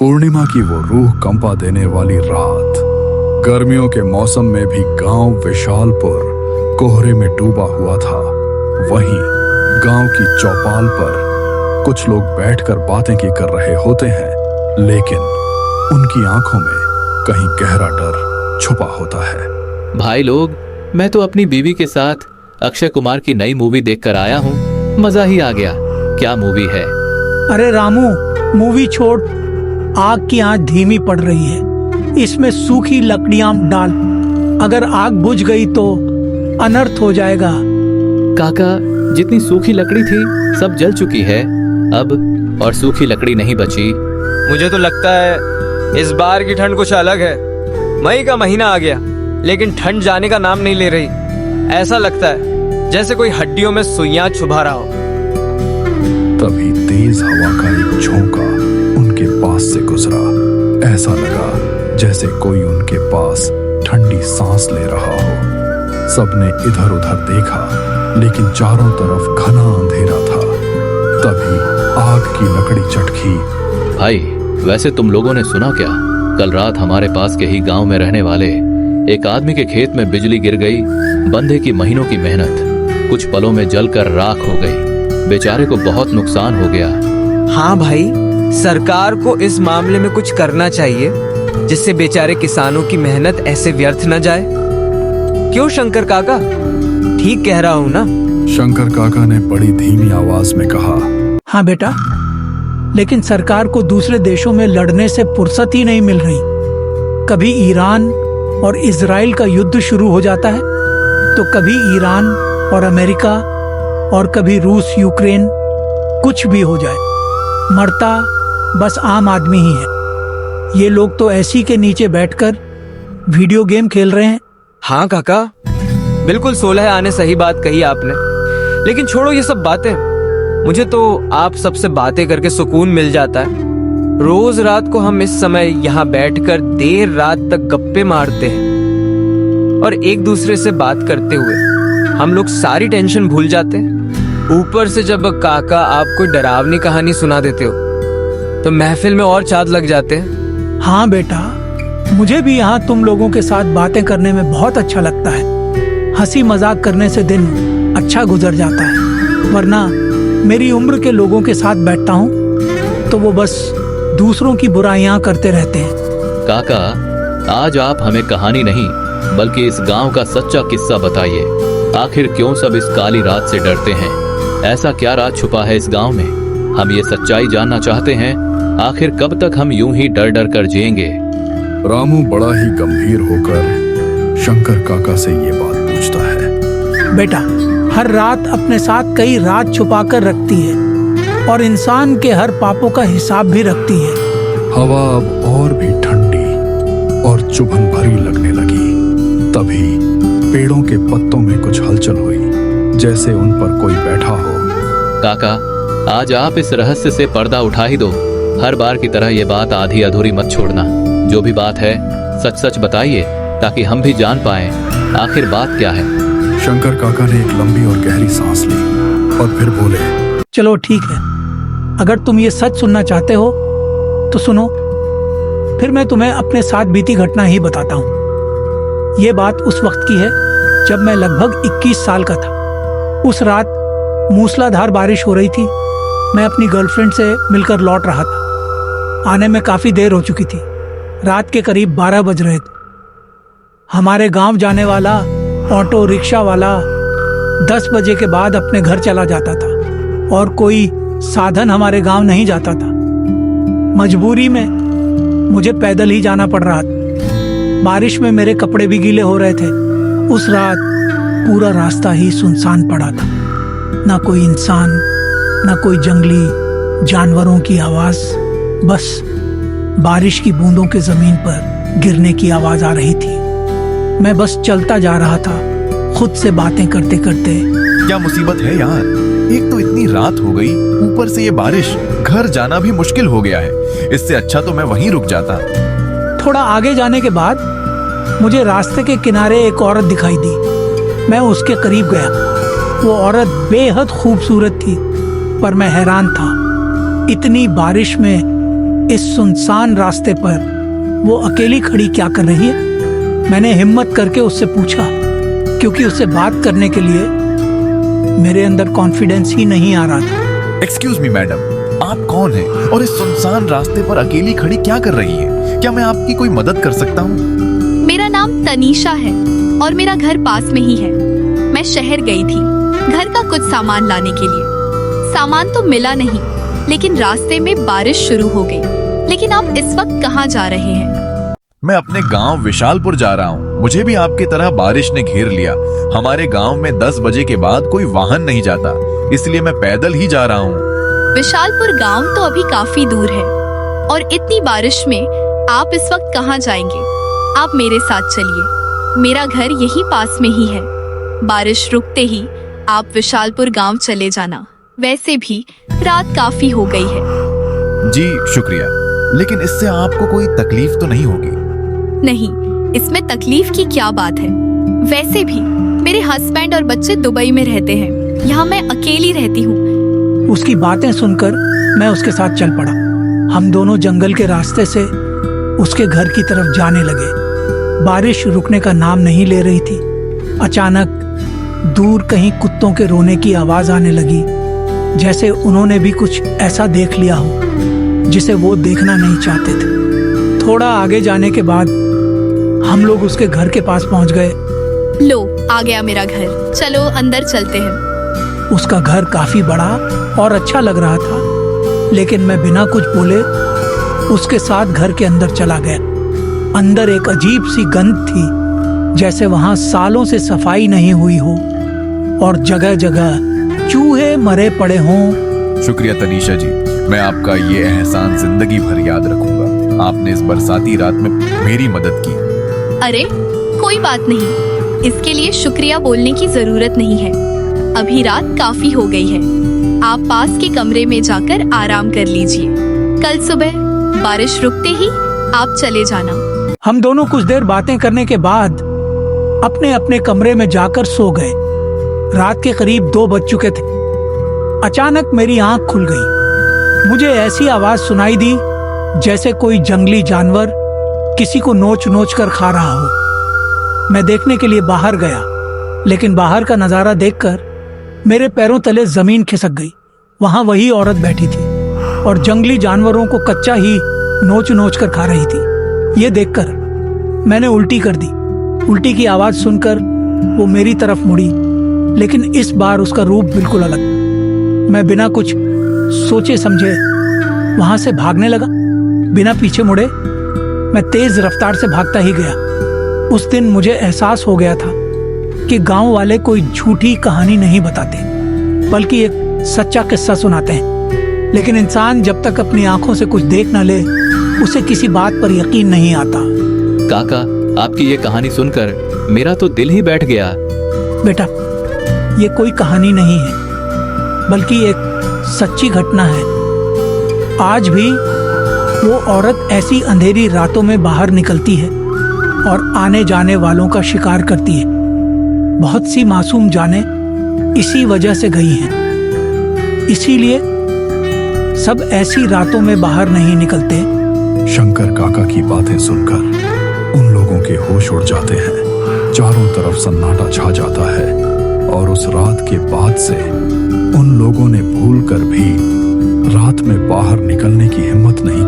पूर्णिमा की वो रूह कंपा देने वाली रात। गर्मियों के मौसम में भी गांव विशालपुर कोहरे में डूबा हुआ था। वहीं गांव की चौपाल पर कुछ लोग बैठकर बातें की कर रहे होते हैं, लेकिन उनकी आंखों में कहीं गहरा डर छुपा होता है। भाई लोग, मैं तो अपनी बीवी के साथ अक्षय कुमार की नई मूवी देखकर आया हूँ। मजा ही आ गया। क्या मूवी है? अरे रामू, मूवी छोड़, आग की आंच धीमी पड़ रही है। इसमें सूखी लकड़ियां डाल, अगर आग बुझ गई तो अनर्थ हो जाएगा। काका, जितनी सूखी लकड़ी थी सब जल चुकी है अब, और सूखी लकड़ी नहीं बची। मुझे तो लगता है इस बार की ठंड कुछ अलग है। मई का महीना आ गया, लेकिन ठंड जाने का नाम नहीं ले रही। ऐसा लगता है जैसे कोई हड्डियों में सुइयां चुभा रहा हो। तभी तेज हवा का एक झोंका उनके पास से गुजरा। ऐसा लगा जैसे कोई उनके पास ठंडी सांस ले रहा हो। सबने इधर उधर देखा, लेकिन चारों तरफ घना अंधेरा था। तभी आग की लकड़ी चटकी। भाई, वैसे तुम लोगों ने सुना क्या? कल रात हमारे पास के ही गांव में रहने वाले एक आदमी के खेत में बिजली गिर गई। बंधे की महीनों की मेहनत कुछ पलों में जलकर राख हो गई। बेचारे को बहुत नुकसान हो गया। हाँ भाई, सरकार को इस मामले में कुछ करना चाहिए, जिससे बेचारे किसानों की मेहनत ऐसे व्यर्थ न जाए। क्यों शंकर काका, ठीक कह रहा हूँ ना? शंकर काका ने बड़ी धीमी आवाज में कहा। हाँ बेटा, लेकिन सरकार को दूसरे देशों में लड़ने से फुर्सत ही नहीं मिल रही। कभी ईरान और इजराइल का युद्ध शुरू हो जाता है, तो कभी ईरान और अमेरिका, और कभी रूस यूक्रेन। कुछ भी हो जाए, मरता बस आम आदमी ही है। ये लोग तो एसी के नीचे बैठकर वीडियो गेम खेल रहे हैं। हाँ काका, बिल्कुल 16 आने सही बात कही आपने। लेकिन छोड़ो ये सब बातें, मुझे तो आप सबसे बातें करके सुकून मिल जाता है। रोज रात को हम इस समय यहाँ बैठकर देर रात तक गप्पे मारते हैं, और एक दूसरे से बात करते हुए हम लोग सारी टेंशन भूल जाते हैं। ऊपर से जब काका आप कोई डरावनी कहानी सुना देते हो, तो महफिल में और चाँद लग जाते हैं। हाँ बेटा, मुझे भी यहाँ तुम लोगों के साथ बातें करने में बहुत अच्छा लगता है। हंसी मजाक करने से दिन अच्छा गुजर जाता है। वरना मेरी उम्र के लोगों के साथ बैठता हूँ तो वो बस दूसरों की बुराइयां करते रहते हैं। काका, आज आप हमें कहानी नहीं बल्कि इस गांव का सच्चा किस्सा बताइए। आखिर क्यों सब इस काली रात से डरते हैं? ऐसा क्या राज छुपा है इस गांव में? हम ये सच्चाई जानना चाहते हैं। आखिर कब तक हम यूं ही डर डर कर जिएंगे? रामू बड़ा ही गंभीर होकर शंकर काका से ये बात पूछता है। बेटा, हर रात अपने साथ कई राज छुपा कर रखती है, और इंसान के हर पापों का हिसाब भी रखती है। हवा अब और भी ठंडी और चुभन भरी लगने लगी। तभी पेड़ों के पत्तों में कुछ हलचल हुई, जैसे उन पर कोई बैठा हो। काका, आज आप इस रहस्य से पर्दा उठा ही दो। हर बार की तरह ये बात आधी अधूरी मत छोड़ना। जो भी बात है सच सच बताइए, ताकि हम भी जान पाएं आखिर बात क्या है। शंकर काका ने एक लंबी और गहरी सांस ली और फिर बोले, चलो ठीक है, अगर तुम ये सच सुनना चाहते हो तो सुनो। फिर मैं तुम्हें अपने साथ बीती घटना ही बताता हूँ। ये बात उस वक्त की है जब मैं लगभग 21 साल का था। उस रात मूसलाधार बारिश हो रही थी। मैं अपनी गर्लफ्रेंड से मिलकर लौट रहा था। आने में काफ़ी देर हो चुकी थी। रात के करीब 12 बज रहे थे। हमारे गांव जाने वाला ऑटो रिक्शा वाला 10 बजे के बाद अपने घर चला जाता था, और कोई साधन हमारे गांव नहीं जाता था। मजबूरी में मुझे पैदल ही जाना पड़ रहा था। बारिश में मेरे कपड़े भी गीले हो रहे थे। उस रात पूरा रास्ता ही सुनसान पड़ा था। ना कोई इंसान, ना कोई जंगली जानवरों की आवाज, बस बारिश की बूंदों के जमीन पर गिरने की आवाज आ रही थी। मैं बस चलता जा रहा था, खुद से बातें करते करते। क्या मुसीबत है यार, एक तो इतनी रात हो गई, ऊपर से ये बारिश, घर जाना भी मुश्किल हो गया है। इससे अच्छा तो मैं वहीं रुक जाता। थोड़ा आगे जाने के बाद मुझे रास्ते के किनारे एक औरत दिखाई दी। मैं उसके करीब गया। वो औरत बेहद खूबसूरत थी, पर मैं हैरान था। इतनी बारिश में इस सुनसान रास्ते पर वो अकेली खड़ी क्या कर रही है? मैंने हिम्मत करके उससे पूछा, क्योंकि उससे बात करने के लिए मेरे अंदर कॉन्फिडेंस ही नहीं आ रहा था। एक्सक्यूज मी मैडम, आप कौन हैं और इस सुनसान रास्ते पर अकेली खड़ी क्या कर रही हैं? क्या मैं आपकी कोई मदद कर सकता हूँ? मेरा नाम तनीषा है और मेरा घर पास में ही है। मैं शहर गई थी घर का कुछ सामान लाने के लिए। सामान तो मिला नहीं, लेकिन रास्ते में बारिश शुरू हो गई। लेकिन आप इस वक्त कहाँ जा रहे हैं? मैं अपने गांव विशालपुर जा रहा हूँ। मुझे भी आपकी तरह बारिश ने घेर लिया। हमारे गांव में 10 बजे के बाद कोई वाहन नहीं जाता, इसलिए मैं पैदल ही जा रहा हूँ। विशालपुर गांव तो अभी काफी दूर है और इतनी बारिश में आप इस वक्त कहाँ जाएंगे? आप मेरे साथ चलिए, मेरा घर यहीं पास में ही है। बारिश रुकते ही आप विशालपुर गांव चले जाना। वैसे भी रात काफी हो गई है। जी शुक्रिया, लेकिन इससे आपको कोई तकलीफ तो नहीं होगी? नहीं, इसमें तकलीफ की क्या बात है? वैसे भी मेरे हस्बैंड और बच्चे दुबई में रहते हैं, यहाँ मैं अकेली रहती हूँ। उसकी बातें सुनकर मैं उसके साथ चल पड़ा। हम दोनों जंगल के रास्ते से उसके घर की तरफ जाने लगे। बारिश रुकने का नाम नहीं ले रही थी। अचानक दूर कहीं कुत्तों के रोने की आवाज आने लगी, जैसे उन्होंने भी कुछ ऐसा देख लिया हो जिसे वो देखना नहीं चाहते थे। थोड़ा आगे जाने के बाद हम लोग उसके घर के पास पहुंच गए। लो, आ गया मेरा घर, चलो अंदर चलते हैं। उसका घर काफी बड़ा और अच्छा लग रहा था, लेकिन मैं बिना कुछ बोले उसके साथ घर के अंदर चला गया। अंदर एक अजीब सी गंध थी, जैसे वहां सालों से सफाई नहीं हुई हो और जगह जगह चूहे मरे पड़े हों। शुक्रिया तनीषा जी, मैं आपका ये एहसान जिंदगी भर याद रखूंगा। आपने इस बरसाती रात में मेरी मदद की। अरे कोई बात नहीं, इसके लिए शुक्रिया बोलने की जरूरत नहीं है। अभी रात काफी हो गई है, आप पास के कमरे में जाकर आराम कर लीजिए। कल सुबह बारिश रुकते ही आप चले जाना। हम दोनों कुछ देर बातें करने के बाद अपने अपने कमरे में जाकर सो गए। रात के करीब 2 बज चुके थे। अचानक मेरी आंख खुल गई। मुझे ऐसी आवाज सुनाई दी जैसे कोई जंगली जानवर किसी को नोच नोच कर खा रहा हो। मैं देखने के लिए बाहर गया, लेकिन बाहर का नजारा देखकर मेरे पैरों तले जमीन खिसक गई। वहां वही औरत बैठी थी और जंगली जानवरों को कच्चा ही नोच नोच कर खा रही थी। ये देखकर मैंने उल्टी कर दी। उल्टी की आवाज सुनकर वो मेरी तरफ मुड़ी, लेकिन इस बार उसका रूप बिल्कुल अलग। मैं बिना कुछ सोचे समझे वहां से भागने लगा। बिना पीछे मुड़े मैं तेज रफ्तार से भागता ही गया। उस दिन मुझे एहसास हो गया था कि गांव वाले कोई झूठी कहानी नहीं बताते, बल्कि एक सच्चा किस्सा सुनाते हैं। लेकिन इंसान जब तक अपनी आंखों से कुछ देख न ले, उसे किसी बात पर यकीन नहीं आता। काका, आपकी ये कहानी सुनकर मेरा तो दिल ही बैठ गया। बेटा, ये कोई कहानी नहीं है, बल्कि एक सच्ची घटना है। आज भी वो औरत ऐसी अंधेरी रातों में बाहर निकलती है और आने जाने वालों का शिकार करती है। बहुत सी मासूम जानें इसी वजह से गई हैं। इसीलिए सब ऐसी रातों में बाहर नहीं निकलते। शंकर काका की बातें सुनकर उन लोगों के होश उड़ जाते हैं। चारों तरफ सन्नाटा छा जाता है और उस रात के बाद से उन लोगों ने भूलकर भी रात में बाहर निकलने की हिम्मत नहीं